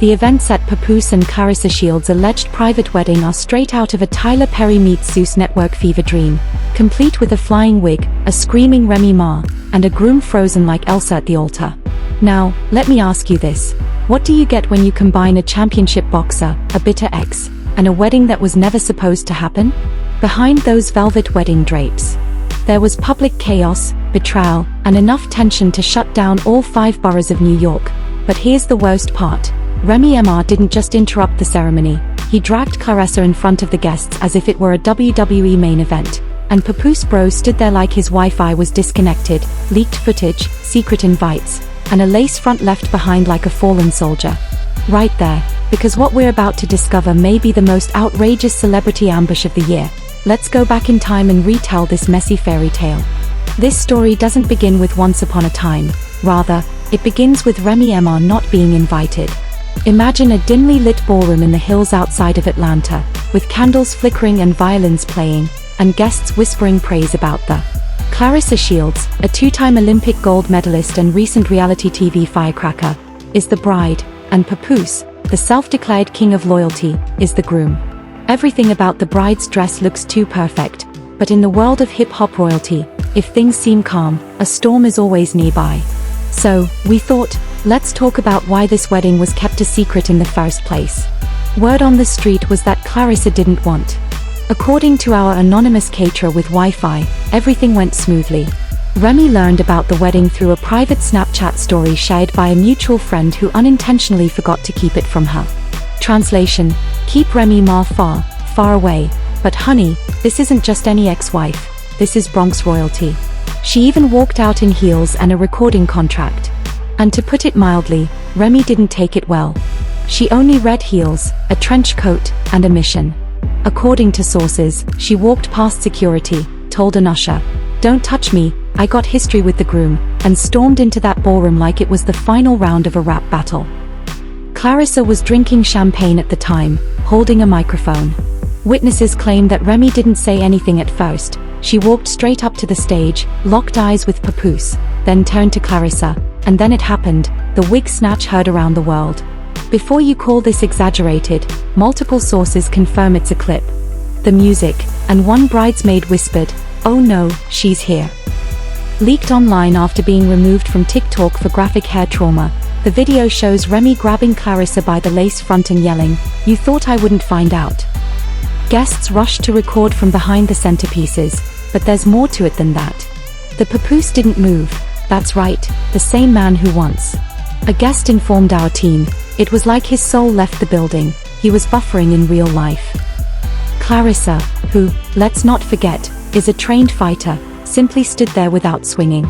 The events at Papoose and Claressa Shields' alleged private wedding are straight out of a Tyler Perry meets Zeus network fever dream, complete with a flying wig, a screaming Remy Ma, and a groom frozen like Elsa at the altar. Now, let me ask you this. What do you get when you combine a championship boxer, a bitter ex, and a wedding that was never supposed to happen? Behind those velvet wedding drapes, there was public chaos, betrayal, and enough tension to shut down all 5 boroughs of New York. But here's the worst part. Remy Ma didn't just interrupt the ceremony, he dragged Claressa in front of the guests as if it were a WWE main event, and Papoose bro stood there like his Wi-Fi was disconnected, leaked footage, secret invites, and a lace front left behind like a fallen soldier. Right there, because what we're about to discover may be the most outrageous celebrity ambush of the year. Let's go back in time and retell this messy fairy tale. This story doesn't begin with once upon a time, rather, it begins with Remy Ma not being invited. Imagine a dimly lit ballroom in the hills outside of Atlanta, with candles flickering and violins playing, and guests whispering praise about the Claressa Shields, a 2-time Olympic gold medalist and recent reality TV firecracker, is the bride, and Papoose, the self-declared king of loyalty, is the groom. Everything about the bride's dress looks too perfect, but in the world of hip-hop royalty, if things seem calm, a storm is always nearby. So, we thought, let's talk about why this wedding was kept a secret in the first place. Word on the street was that Claressa didn't want. According to our anonymous caterer with Wi-Fi, everything went smoothly. Remy learned about the wedding through a private Snapchat story shared by a mutual friend who unintentionally forgot to keep it from her. Translation: keep Remy Ma far, far away. But honey, this isn't just any ex-wife, this is Bronx royalty. She even walked out in heels and a recording contract. And to put it mildly, Remy didn't take it well. She only read heels, a trench coat, and a mission. According to sources, she walked past security, told an usher, "Don't touch me, I got history with the groom," and stormed into that ballroom like it was the final round of a rap battle. Claressa was drinking champagne at the time, holding a microphone. Witnesses claim that Remy didn't say anything at first. She walked straight up to the stage, locked eyes with Papoose, then turned to Claressa, and then it happened, the wig snatch heard around the world. Before you call this exaggerated, multiple sources confirm it's a clip. The music, and one bridesmaid whispered, "Oh no, she's here." Leaked online after being removed from TikTok for graphic hair trauma, the video shows Remy grabbing Claressa by the lace front and yelling, "You thought I wouldn't find out." Guests rushed to record from behind the centerpieces, but there's more to it than that. The Papoose didn't move. That's right, the same man who once. A guest informed our team, it was like his soul left the building, he was buffering in real life. Claressa, who, let's not forget, is a trained fighter, simply stood there without swinging.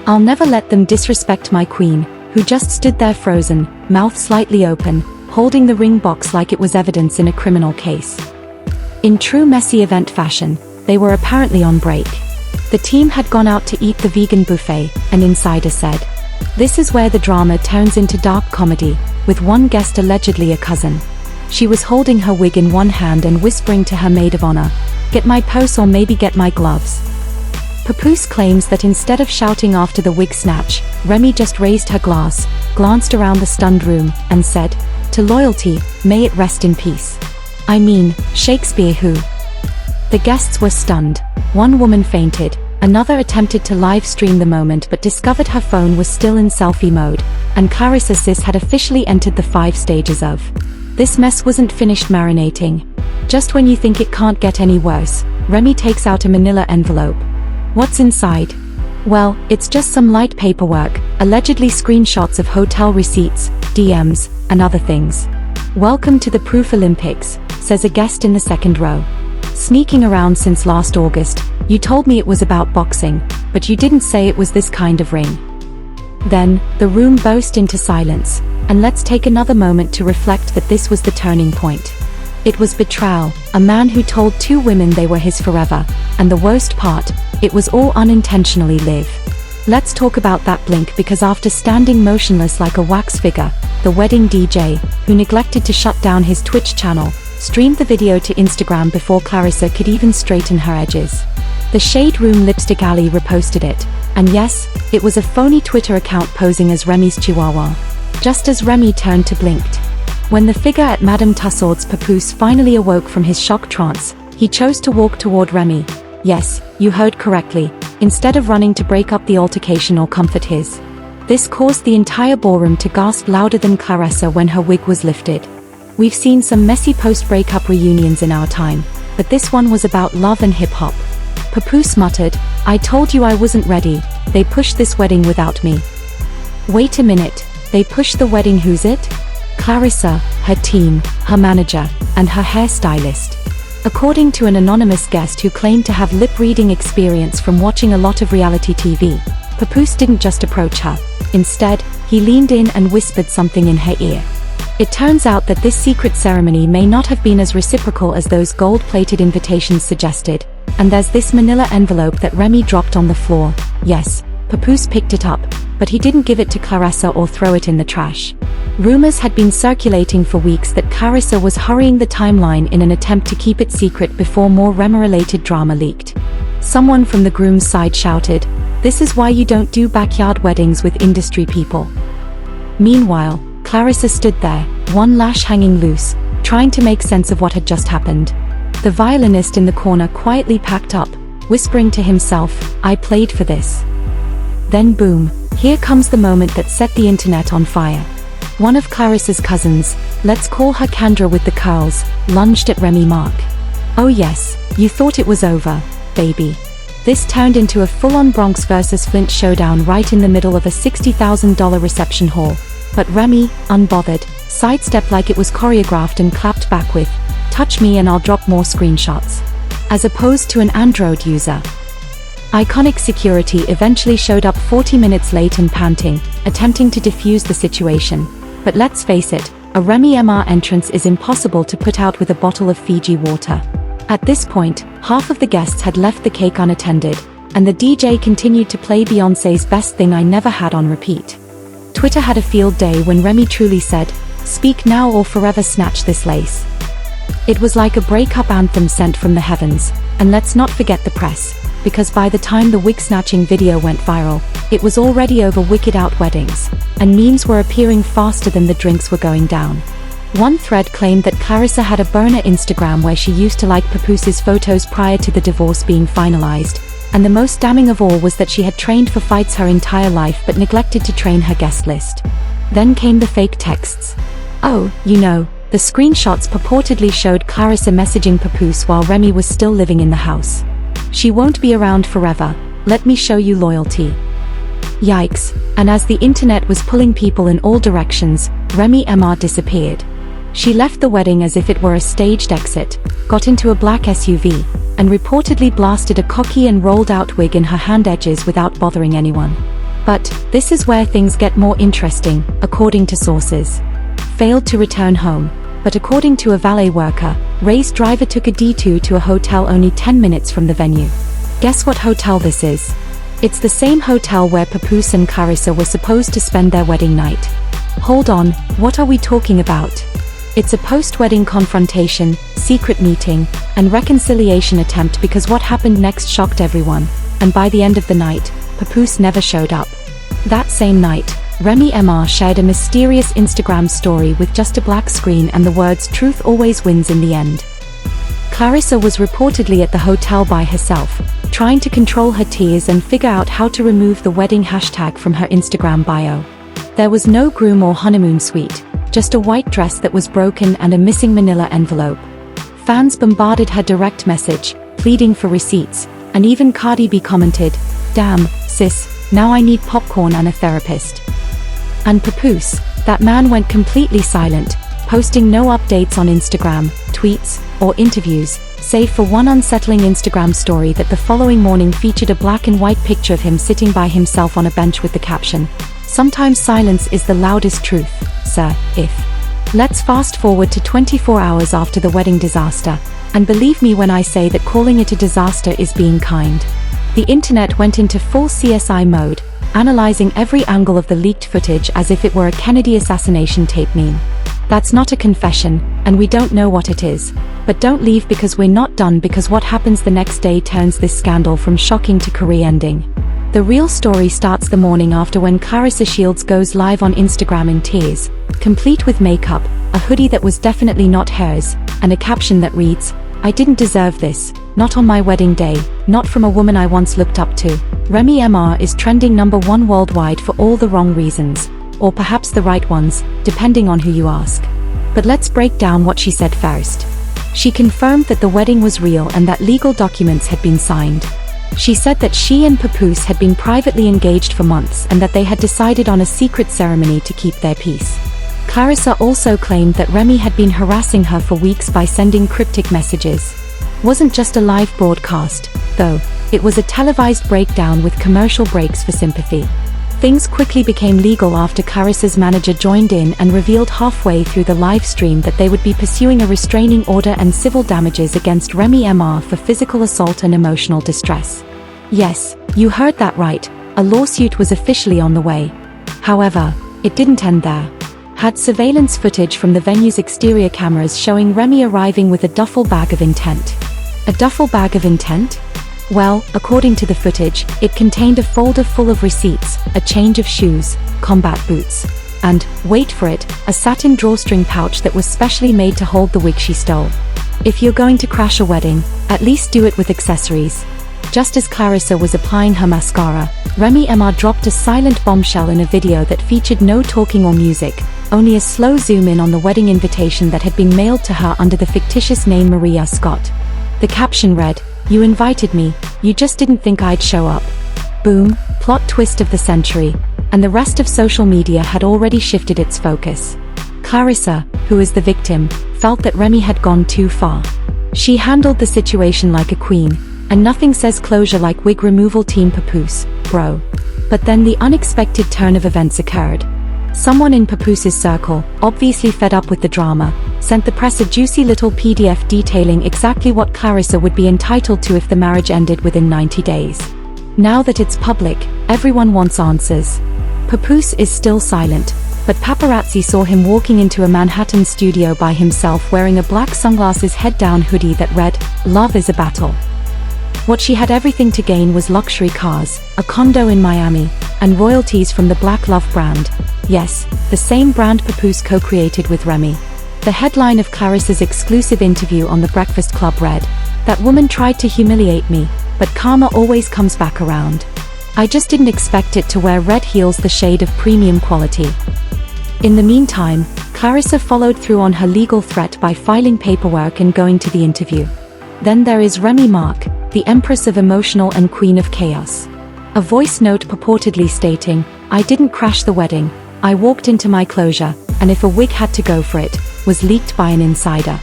I'll never let them disrespect my queen, who just stood there frozen, mouth slightly open, holding the ring box like it was evidence in a criminal case. In true messy event fashion, they were apparently on break. The team had gone out to eat the vegan buffet, an insider said. This is where the drama turns into dark comedy, with one guest allegedly a cousin. She was holding her wig in one hand and whispering to her maid of honor, "Get my purse or maybe get my gloves." Papoose claims that instead of shouting after the wig snatch, Remy just raised her glass, glanced around the stunned room, and said, "To loyalty, may it rest in peace." I mean, Shakespeare who? The guests were stunned. One woman fainted, another attempted to live stream the moment but discovered her phone was still in selfie mode, and Claressa sis had officially entered the 5 stages of. This mess wasn't finished marinating. Just when you think it can't get any worse, Remy takes out a manila envelope. What's inside? Well, it's just some light paperwork, allegedly screenshots of hotel receipts, DMs, and other things. "Welcome to the Proof Olympics," says a guest in the second row. "Sneaking around since last August, you told me it was about boxing, but you didn't say it was this kind of ring." Then, the room burst into silence, and let's take another moment to reflect that this was the turning point. It was betrayal, a man who told 2 women they were his forever, and the worst part, it was all unintentionally live. Let's talk about that blink because after standing motionless like a wax figure, the wedding DJ, who neglected to shut down his Twitch channel, streamed the video to Instagram before Claressa could even straighten her edges. The Shade Room Lipstick Alley reposted it, and yes, it was a phony Twitter account posing as Remy's chihuahua. Just as Remy turned to blinked. When the figure at Madame Tussauds Papoose finally awoke from his shock trance, he chose to walk toward Remy. Yes, you heard correctly, instead of running to break up the altercation or comfort his. This caused the entire ballroom to gasp louder than Claressa when her wig was lifted. We've seen some messy post-breakup reunions in our time, but this one was about love and hip-hop. Papoose muttered, "I told you I wasn't ready, they pushed this wedding without me." Wait a minute, they pushed the wedding? Who's it? Claressa, her team, her manager, and her hairstylist. According to an anonymous guest who claimed to have lip-reading experience from watching a lot of reality TV, Papoose didn't just approach her. Instead, he leaned in and whispered something in her ear. It turns out that this secret ceremony may not have been as reciprocal as those gold-plated invitations suggested, and there's this manila envelope that Remy dropped on the floor. Yes, Papoose picked it up, but he didn't give it to Claressa or throw it in the trash. Rumors had been circulating for weeks that Claressa was hurrying the timeline in an attempt to keep it secret before more Remy-related drama leaked. Someone from the groom's side shouted, "This is why you don't do backyard weddings with industry people." Meanwhile, Claressa stood there, one lash hanging loose, trying to make sense of what had just happened. The violinist in the corner quietly packed up, whispering to himself, "I played for this." Then boom, here comes the moment that set the internet on fire. One of Claressa's cousins, let's call her Kendra with the curls, lunged at Remy Mark. "Oh yes, you thought it was over, baby." This turned into a full-on Bronx versus Flint showdown right in the middle of a $60,000 reception hall. But Remy, unbothered, sidestepped like it was choreographed and clapped back with, "Touch me and I'll drop more screenshots." As opposed to an Android user. Iconic security eventually showed up 40 minutes late and panting, attempting to defuse the situation. But let's face it, a Remy MR entrance is impossible to put out with a bottle of Fiji water. At this point, half of the guests had left the cake unattended, and the DJ continued to play Beyoncé's Best Thing I Never Had on repeat. Twitter had a field day when Remy truly said, "Speak now or forever snatch this lace." It was like a breakup anthem sent from the heavens, and let's not forget the press, because by the time the wig-snatching video went viral, it was already over wicked out weddings, and memes were appearing faster than the drinks were going down. One thread claimed that Claressa had a burner Instagram where she used to like Papoose's photos prior to the divorce being finalized, and the most damning of all was that she had trained for fights her entire life but neglected to train her guest list. Then came the fake texts. Oh, you know, the screenshots purportedly showed Claressa messaging Papoose while Remy was still living in the house. "She won't be around forever, let me show you loyalty." Yikes, and as the internet was pulling people in all directions, Remy MR disappeared. She left the wedding as if it were a staged exit, got into a black SUV, and reportedly blasted a cocky and rolled-out wig in her hand edges without bothering anyone. But this is where things get more interesting, according to sources. Failed to return home, but according to a valet worker, Ray's driver took a detour to a hotel only 10 minutes from the venue. Guess what hotel this is? It's the same hotel where Papoose and Claressa were supposed to spend their wedding night. Hold on, what are we talking about? It's a post-wedding confrontation, secret meeting, and reconciliation attempt because what happened next shocked everyone, and by the end of the night, Papoose never showed up. That same night, Remy MR shared a mysterious Instagram story with just a black screen and the words "Truth always wins in the end." Claressa was reportedly at the hotel by herself, trying to control her tears and figure out how to remove the wedding hashtag from her Instagram bio. There was no groom or honeymoon suite, just a white dress that was broken and a missing manila envelope. Fans bombarded her direct message, pleading for receipts, and even Cardi B commented, "Damn, sis, now I need popcorn and a therapist." And Papoose, that man went completely silent, posting no updates on Instagram, tweets, or interviews, save for one unsettling Instagram story that the following morning featured a black and white picture of him sitting by himself on a bench with the caption, "Sometimes silence is the loudest truth, sir, if." Let's fast forward to 24 hours after the wedding disaster, and believe me when I say that calling it a disaster is being kind. The internet went into full CSI mode, analyzing every angle of the leaked footage as if it were a Kennedy assassination tape meme. That's not a confession, and we don't know what it is. But don't leave because we're not done, because what happens the next day turns this scandal from shocking to career-ending. The real story starts the morning after when Claressa Shields goes live on Instagram in tears, complete with makeup, a hoodie that was definitely not hers, and a caption that reads, "I didn't deserve this, not on my wedding day, not from a woman I once looked up to." Remy MR is trending #1 worldwide for all the wrong reasons, or perhaps the right ones, depending on who you ask. But let's break down what she said first. She confirmed that the wedding was real and that legal documents had been signed. She said that she and Papoose had been privately engaged for months and that they had decided on a secret ceremony to keep their peace. Claressa also claimed that Remy had been harassing her for weeks by sending cryptic messages. Wasn't just a live broadcast, though. It was a televised breakdown with commercial breaks for sympathy. Things quickly became legal after Claressa's manager joined in and revealed halfway through the live stream that they would be pursuing a restraining order and civil damages against Remy MR for physical assault and emotional distress. Yes, you heard that right, a lawsuit was officially on the way. However, it didn't end there. Had surveillance footage from the venue's exterior cameras showing Remy arriving with a duffel bag of intent. A duffel bag of intent? Well, according to the footage, it contained a folder full of receipts, a change of shoes, combat boots, and, wait for it, a satin drawstring pouch that was specially made to hold the wig she stole. If you're going to crash a wedding, at least do it with accessories. Just as Claressa was applying her mascara, Remy MR dropped a silent bombshell in a video that featured no talking or music, only a slow zoom in on the wedding invitation that had been mailed to her under the fictitious name Maria Scott. The caption read, "You invited me, you just didn't think I'd show up." Boom, plot twist of the century, and the rest of social media had already shifted its focus. Claressa, who is the victim, felt that Remy had gone too far. She handled the situation like a queen, and nothing says closure like wig removal team Papoose, bro. But then the unexpected turn of events occurred. Someone in Papoose's circle, obviously fed up with the drama, sent the press a juicy little PDF detailing exactly what Claressa would be entitled to if the marriage ended within 90 days. Now that it's public, everyone wants answers. Papoose is still silent, but paparazzi saw him walking into a Manhattan studio by himself wearing a black sunglasses head-down hoodie that read, "Love is a battle." What she had everything to gain was luxury cars, a condo in Miami, and royalties from the Black Love brand. Yes, the same brand Papoose co-created with Remy. The headline of Claressa's exclusive interview on The Breakfast Club read, "That woman tried to humiliate me, but karma always comes back around. I just didn't expect it to wear red heels, the shade of premium quality." In the meantime, Claressa followed through on her legal threat by filing paperwork and going to the interview. Then there is Remy Mark, the Empress of Emotional and Queen of Chaos. A voice note purportedly stating, "I didn't crash the wedding, I walked into my closure, and if a wig had to go for it," was leaked by an insider.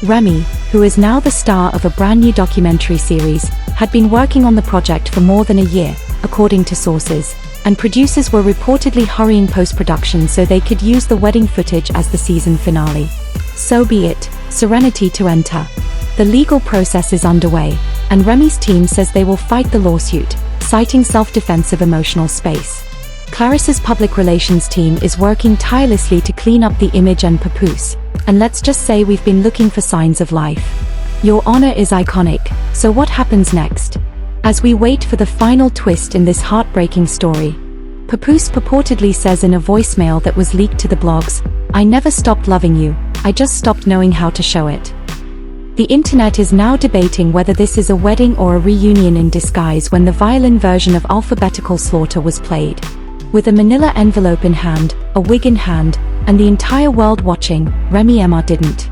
Remy, who is now the star of a brand new documentary series, had been working on the project for more than a year, according to sources, and producers were reportedly hurrying post-production so they could use the wedding footage as the season finale. So be it, serenity to enter. The legal process is underway, and Remy's team says they will fight the lawsuit, citing self-defense of emotional space. Claressa's public relations team is working tirelessly to clean up the image and Papoose, and let's just say we've been looking for signs of life. Your honor is iconic, so what happens next? As we wait for the final twist in this heartbreaking story, Papoose purportedly says in a voicemail that was leaked to the blogs, "I never stopped loving you, I just stopped knowing how to show it." The internet is now debating whether this is a wedding or a reunion in disguise when the violin version of Alphabetical Slaughter was played. With a manila envelope in hand, a wig in hand, and the entire world watching, Remy MR didn't.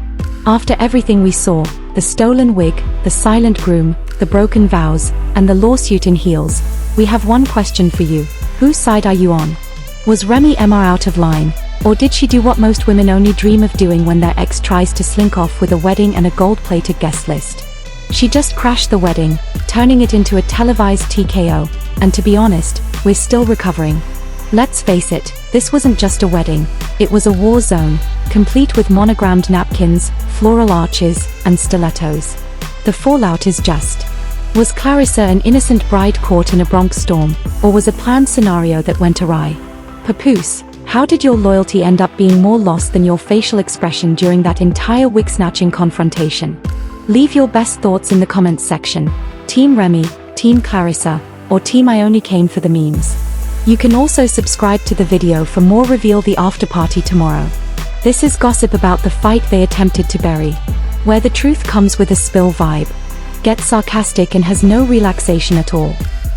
After everything we saw, the stolen wig, the silent groom, the broken vows, and the lawsuit in heels, we have one question for you. Whose side are you on? Was Remy MR out of line? Or did she do what most women only dream of doing when their ex tries to slink off with a wedding and a gold-plated guest list? She just crashed the wedding, turning it into a televised TKO, and to be honest, we're still recovering. Let's face it, this wasn't just a wedding, it was a war zone, complete with monogrammed napkins, floral arches, and stilettos. The fallout is just. Was Claressa an innocent bride caught in a Bronx storm, or was a planned scenario that went awry? Papoose, how did your loyalty end up being more lost than your facial expression during that entire wig-snatching confrontation? Leave your best thoughts in the comments section. Team Remy, Team Claressa, or team I only came for the memes? You can also subscribe to the video for more. Reveal the after party tomorrow. This is gossip about the fight they attempted to bury, where the truth comes with a spill vibe. Gets sarcastic and has no relaxation at all.